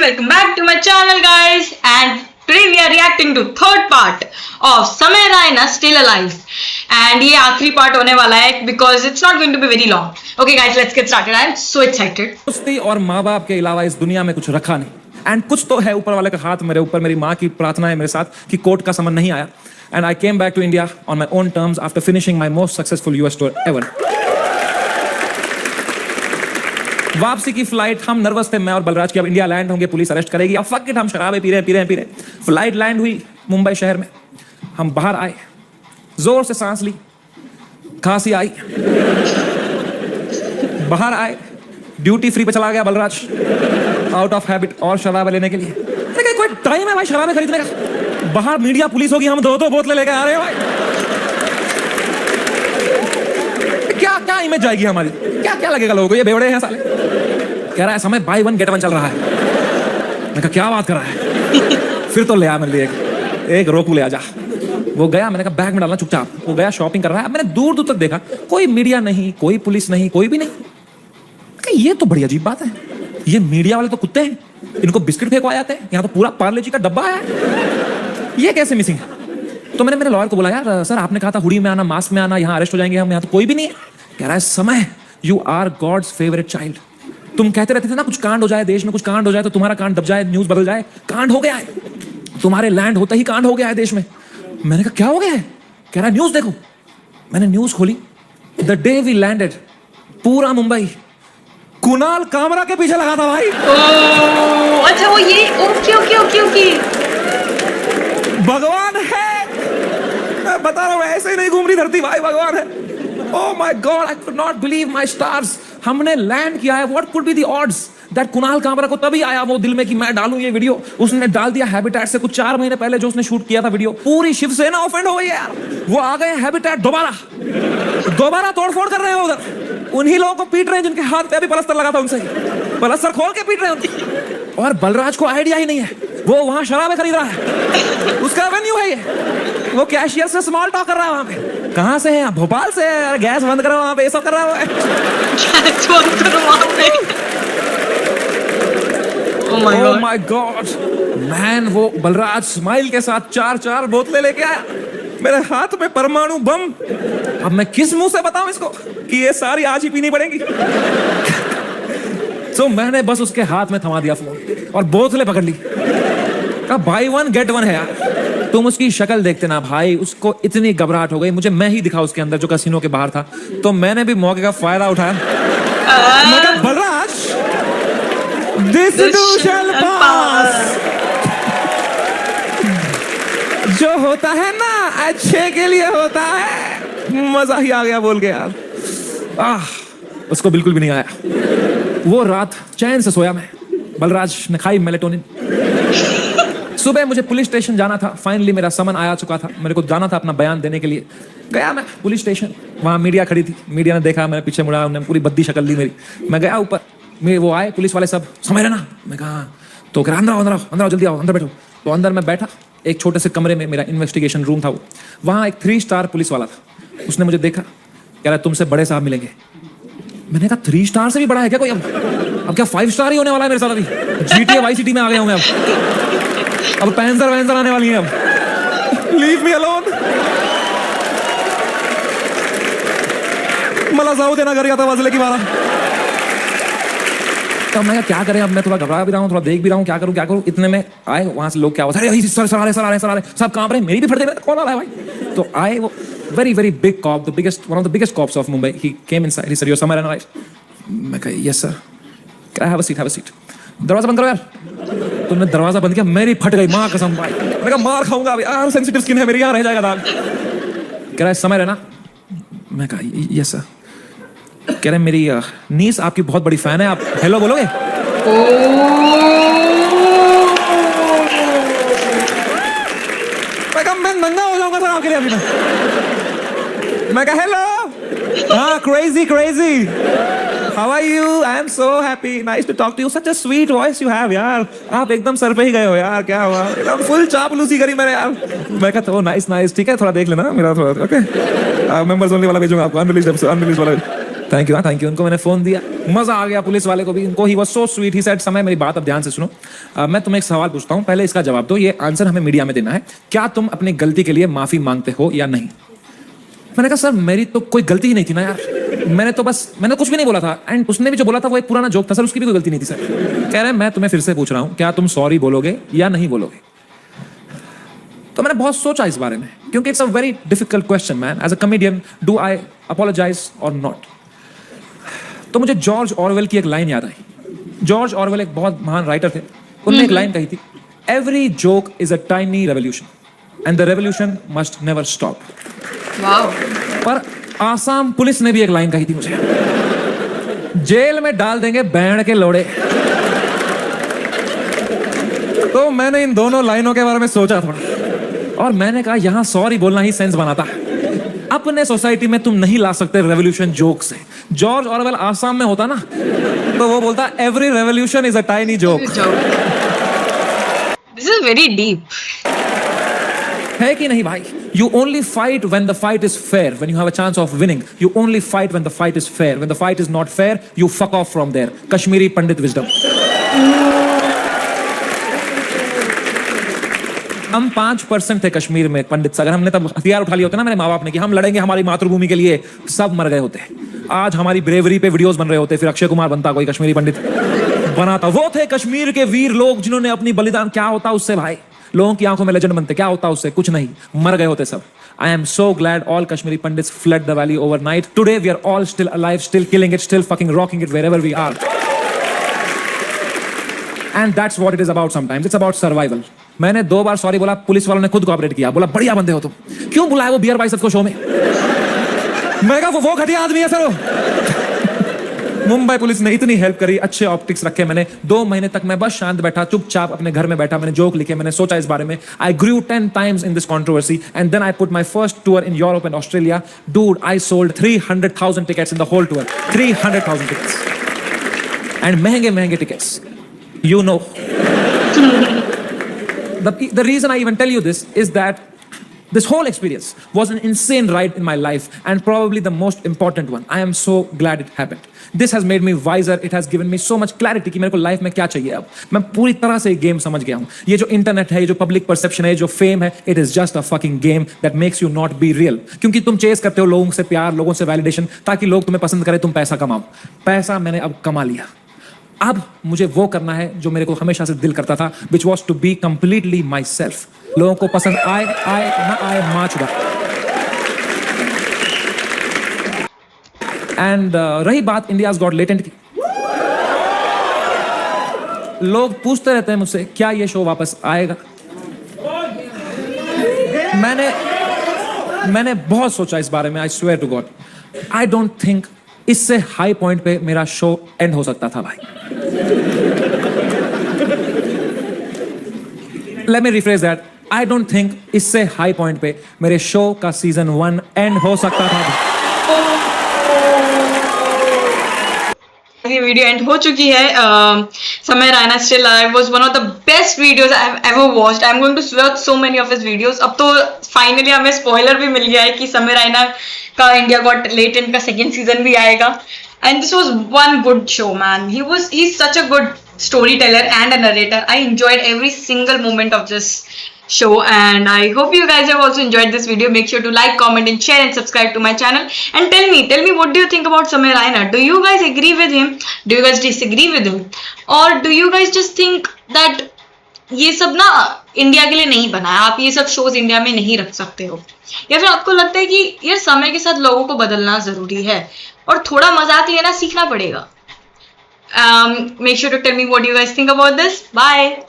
welcome back to my channel guys, and today we are reacting to third part of Samay Raina Still Alive, and ये आखिरी part होने वाला है because it's not going to be very long. Okay guys, let's get started. I am so excited. दोस्ती और माँ बाप के अलावा इस दुनिया में कुछ रखा नहीं, एंड कुछ तो है ऊपर वाले का हाथ मेरे ऊपर, मेरी माँ की प्रार्थना है मेरे साथ कि कोर्ट का समन नहीं आया, and I came back to India on my own terms after finishing my most successful US tour ever. वापसी की फ्लाइट, हम नर्वस थे मैं और बलराज की अब इंडिया लैंड होंगे, पुलिस अरेस्ट करेगी, अब फक इट, हम शराबे पी रहे हैं. फ्लाइट लैंड हुई मुंबई शहर में, हम बाहर आए, जोर से सांस ली, खांसी आई, बाहर आए, ड्यूटी फ्री पे चला गया बलराज आउट ऑफ हैबिट और शराब लेने के लिए. कोई टाइम है भाई शराबे खरीदने का? बाहर मीडिया पुलिस होगी, हम दो बोतलें लेके आ रहे हैं भाई. क्या इमेज जाएगी हमारी, क्या लगेगा लोगों को, ये बेवड़े हैं साले. कह रहा है समय बाय वन गेट वन चल रहा है. मैं कहा क्या बात कर रहा है? फिर तो ले आ मेरे लिए एक रोकू ले आ जा. वो गया, मैंने कहा बैग में डालना चुपचाप. वो गया, शॉपिंग कर रहा है. मैंने दूर तक देखा, कोई मीडिया नहीं, कोई पुलिस नहीं, कोई भी नहीं. ये तो बड़ी अजीब बात है. ये मीडिया वाले तो कुत्ते हैं, इनको बिस्किट फेंकवा जाते हैं, यहाँ तो पूरा पार्ले जी का डब्बा है, ये कैसे मिसिंग है? तो मैंने मेरे लॉयर को बोला, यार सर आपने कहा था हुडी में आना, मास्क में आना, यहाँ अरेस्ट हो जाएंगे हम, यहाँ तो कोई भी नहीं है. कह रहा है Samay you are God's favourite child. तुम कहते रहते थे ना कुछ कांड हो जाए देश में, कुछ कांड हो जाए तो तुम्हारा कांड दब जाए, न्यूज बदल जाए. कांड हो गया है, तुम्हारे लैंड होते ही कांड हो गया है देश में. मैंने कहा क्या हो गया है? कह रहा है न्यूज देखो. मैंने न्यूज खोली, द डे वी लैंडेड पूरा मुंबई कुणाल कामरा के पीछे लगा था भाई. अच्छा वो ये ओके. भगवान है, मैं बता रहा हूँ, ऐसे ही नहीं घूम रही धरती भाई, भगवान है. Oh my God, I could not believe my stars. हमने लैंड किया है. What could be the odds that Kunal Kamra को तभी आया वो दिल में कि मैं डालूं ये वीडियो. उसने डाल दिया हैबिटेट से कुछ 4 महीने पहले जो उसने शूट किया था वीडियो. पूरी शिवसेना ऑफेंड हो गई यार. वो आ गए हैबिटेट दोबारा तोड़फोड़ कर रहे हैं उधर. उन्हीं लोगों को पीट रहे हैं जिनके हाथ पे अभी पलस्तर लगा था, उनसे पलस्तर खोल के पीट रहे हैं. और बलराज को आइडिया ही नहीं है, वो वहां शराबे खरीद रहा है, उसका रेवेन्यू है ये. वो कैशियर से स्मॉल टॉक कर रहा है वहां पे. कहां से है? भोपाल से. गैस बंद करो वहां पे, ये सब कर रहा है. गैस बंद करो वहां पे. Oh my God, man. वो बलराज स्माइल के साथ 4 बोतलें लेके आया, मेरे हाथ में परमाणु बम. अब मैं किस मुंह से बताऊं इसको कि ये सारी आज ही पीनी पड़ेगी. तो मैंने बस उसके हाथ में थमा दिया फोन और बोतलें पकड़ ली. कहा बाय वन गेट वन है यार. तुम उसकी शक्ल देखते ना भाई, उसको इतनी घबराहट हो गई. मुझे मैं ही दिखा उसके अंदर जो कैसीनो के बाहर था, तो मैंने भी मौके का फायदा उठाया. मैं कहा बलराज, दिस टू शैल पास. जो होता है ना अच्छे के लिए होता है. मजा ही आ गया बोल के यार. उसको बिल्कुल भी नहीं आया. वो रात चैन से सोया मैं. बलराज ने खाई मेलेटोनिन. सुबह मुझे पुलिस स्टेशन जाना था. फाइनली मेरा समन आया चुका था, मेरे को जाना था अपना बयान देने के लिए. गया मैं पुलिस स्टेशन, वहां मीडिया खड़ी थी. मीडिया ने देखा, मैं पीछे मुड़ा, उन्होंने पूरी बद्दी शक्ल ली मेरी. मैं गया ऊपर, वो आए पुलिस वाले सब, समय रहना. मैं कहा तो अंदर आओ जल्दी आओ, अंदर बैठो. तो अंदर मैं बैठा, एक छोटे से कमरे में, मेरा इन्वेस्टिगेशन रूम था वो. वहां एक 3 स्टार पुलिस वाला था. उसने मुझे देखा, कह रहा तुमसे बड़े साहब मिलेंगे. मैंने कहा 3 स्टार से भी बड़ा है क्या कोई? अब क्या 5 स्टार ही होने वाला है मेरे साथ? अभी GTA वाई सिटी में आ गया हूं मैं. अब पैंसर आने वाली है. अब लीव मी अलोन. मला जाऊ देना घर, आता वाजले की 12. तब मैं क्या करें, अब मैं थोड़ा घबरा भी रहा हूँ, थोड़ा देख भी रहा हूँ, क्या करूँ. इतने में आए वहां से लोग, क्या हुआ, अरे सर आ रहे, सब कांप रहे. मेरी भी फट गई, कौन आ रहा है भाई? तो आए वो very big cop, one of the biggest cops of Mumbai. He came inside. He said, "You're Samay Raina, right?" मैं कहा, "Yes sir." Can I have a seat? दरवाजा बंद करो यार. तुमने दरवाजा बंद किया, मेरी फट गई माँ कसम भाई. मैं कहा मार खाऊंगा अभी यार, सेंसिटिव स्किन है मेरी, यहाँ रह जाएगा दाग. कह रहा है समय रहना. मैं कहा यस सर. कह रहे मेरी नीस आपकी बहुत बड़ी फैन है, आप हेलो बोलोगे? मैं कहा मैं नंगा हो जाऊंगा सर आपके लिए अभी. मैं कहा हेलो. हाँ crazy. How are you? I am so happy. Nice to talk to you. Such a sweet voice you have यार. आप एकदम सर पे ही गए हो यार. क्या हुआ? एकदम फुल चापलूसी करी मैंने यार. मैं कहा तो नाइस. ठीक है थोड़ा देख लेना मेरा थोड़ा. ओके. मेंबर्स ओनली वाला भेजूंगा आपको. अनरिलीज्ड वाला. थैंक यू उनको मैंने फोन दिया, मजा आ गया पुलिस वाले को भी, इनको he was so sweet, he said समय मेरी बात अब ध्यान से सुनो, मैं तुम्हें एक सवाल पूछता हूँ, पहले इसका जवाब दो, ये आंसर हमें मीडिया में देना है, क्या तुम अपनी गलती के लिए माफी मांगते हो या नहीं? मैंने कहा सर मेरी तो कोई गलती ही नहीं थी ना यार, मैंने कुछ भी नहीं बोला था, एंड उसने भी जो बोला था वो एक पुराना जोक था सर, उसकी भी कोई गलती नहीं थी सर। कह रहे हैं मैं तुम्हें फिर से पूछ रहा हूँ, क्या तुम सॉरी बोलोगे या नहीं बोलोगे? तो मैंने बहुत सोचा इस बारे में, क्योंकि it's a very difficult question man, as a comedian do I apologize और नॉट? तो मुझे जॉर्ज ऑरवेल की एक लाइन याद आई। जॉर्ज ऑरवेल एक बहुत महान राइटर थे, उन्होंने एक लाइन कही थी, every joke is a tiny revolution and the revolution must never stop. Wow. पर आसाम पुलिस ने भी एक लाइन कही थी मुझे, जेल में डाल देंगे बैंड के लोड़े। तो मैंने इन दोनों लाइनों के बारे में सोचा थोड़ा, और मैंने कहा यहां सॉरी बोलना ही सेंस बनाता है। अपने सोसाइटी में तुम नहीं ला सकते रेवोल्यूशन जोक से। जॉर्ज ऑरवेल आसाम में होता ना, तो वो बोलता every revolution is a tiny joke. This is very deep, है कि नहीं भाई? You only fight when the fight is fair, when you have a chance of winning. You only fight when the fight is fair. When the fight is not fair, you fuck off from there. Kashmiri Pandit wisdom. हम 5% थे कश्मीर में पंडित। अगर हमने तब हथियार उठा लिए होते ना मेरे माँ बाप ने कि हम लड़ेंगे हमारी मातृभूमि के लिए, सब मर गए होते। आज हमारी ब्रेवरी पे वीडियोस बन रहे होते, फिर अक्षय कुमार बनता, कोई कश्मीरी पंडित बनाता। वो थे कश्मीर के वीर लोग जिन्होंने अपनी बलिदान, क्या होता उससे भाई? लोगों की आंखों में लेजेंड बनते, क्या होता उससे? कुछ नहीं, मर गए होते सब। I am so glad all Kashmiri Pandits fled the valley overnight. Today we are all still alive, still killing it, still fucking rocking it wherever we are. And that's what it is about sometimes. It's about survival. मैंने 2 बार sorry बोला, police वालों ने खुद cooperate किया, बोला बढ़िया बंदे हो तुम। क्यों बुलाया वो बियर बाइसेप्स को शो में? मैं कहा वो घटिया आदमी है सर। मुंबई पुलिस ने इतनी हेल्प करी, अच्छे ऑप्टिक्स रखे मैंने। 2 महीने तक मैं बस शांत बैठा, चुपचाप अपने घर में बैठा, मैंने जोक लिखे, मैंने सोचा इस बारे में। आई ग्रू 10 times in this controversy and then I put my first tour in Europe and Australia. Dude, I sold 300,000 tickets in the whole tour. 300,000 tickets. And महंगे tickets. You know. The reason I even tell you this is that this whole experience was an insane ride in my life and probably the most important one. I am so glad it happened. This has made me wiser. It has given me so much clarity कि मेरे को life में क्या चाहिए अब। मैं पूरी तरह से गेम समझ गया हूँ। ये जो इंटरनेट है, ये जो पब्लिक परसेप्शन है, जो फेम है, it is just a fucking game that makes you not be real. क्योंकि तुम चेस करते हो लोगों से प्यार, लोगों से वैलिडेशन, ताकि लोग तुम्हें पसंद करें, तुम पैसा कमाओ। पैसा मैंने अब कमा लिया। अब मुझे वो करना है जो मेरे को हमेशा से दिल करता था, which was to be completely myself. लोगों को पसंद आए ना आए, माँ चुदा। एंड रही बात इंडियाज गॉट लेटेंट की, लोग पूछते रहते हैं मुझसे क्या ये शो वापस आएगा। मैंने बहुत सोचा इस बारे में। I swear to God, I don't think इससे हाई पॉइंट पे मेरा शो एंड हो सकता था भाई। Let me rephrase that, I don't think इससे हाई पॉइंट पे मेरे शो का सीजन 1 एंड हो सकता था। ये वीडियो एंड हो चुकी है। Samay Raina still alive was one of the best videos I have ever watched. I am going to watch so many of his videos. अब तो फाइनली हमें स्पॉइलर भी मिल गया है कि समय रैना का इंडिया गॉट लेटेंट का 2nd सीजन भी आएगा। And this was one good show man. He is such a good storyteller and a narrator. I enjoyed every single moment of this show and I hope you guys have also enjoyed this video. Make sure to like, comment and share and subscribe to my channel. And tell me what do you think about Samay Raina? Do you guys agree with him? Do you guys disagree with him? Or do you guys just think that ये सब ना India के लिए नहीं बना है, आप ये सब शोज इंडिया में नहीं रख सकते हो? या फिर आपको लगता है कि यार समय के साथ लोगों को बदलना जरूरी है और थोड़ा मजाक लेना सीखना पड़ेगा? Make sure to tell me what you guys think about this. Bye.